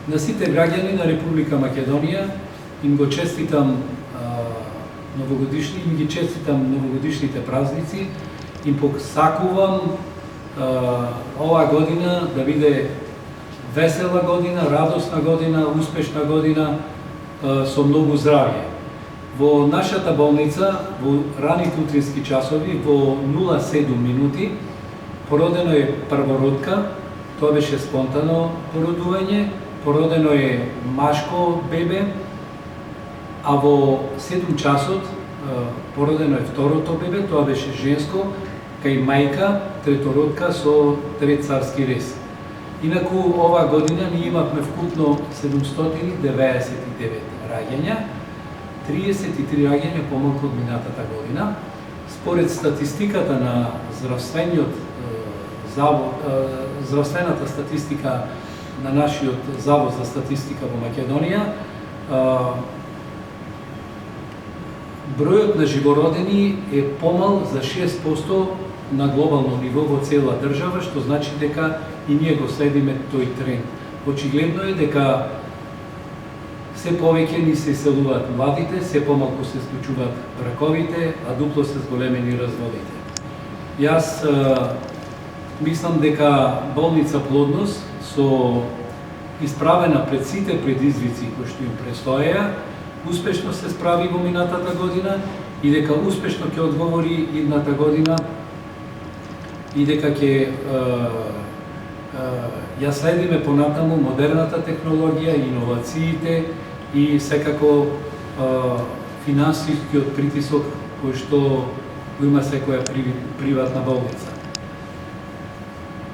На сите граѓани на Република Македонија им ги честитам новогодишните празници, им посакувам оваа година да биде весела година, радосна година, успешна година со многу здравје. Во нашата болница, во раните утрински часови, во 07 минути, породено е првородка, тоа беше спонтано породување, породено е машко бебе, а во 7 часот породено е второто бебе, тоа беше женско, кај мајка, третородка со трет царски рез. Инаку оваа година ние имавме вкупно 799 раѓања, 33 раѓања помалку од минатата година. Според статистиката на здравствената статистика на нашиот Завод за статистика во Македонија, бројот на живородени е помал за 6% на глобално ниво во цела држава, што значи дека и ние го следиме тој тренд. Очигледно е дека се повеќе ни се иселуваат младите, се помалку се склучуваат браковите, а дупло се зголемени разводите. Јас мислам дека болница Плодност со исправена пред сите предизвици кои што им престоеа, успешно се справи во минатата година и дека успешно ќе одговори идната година и дека ќе ја следиме понатаму модерната технологија, иновациите и секако финансискиот притисок кој што го има секоја приватна болница.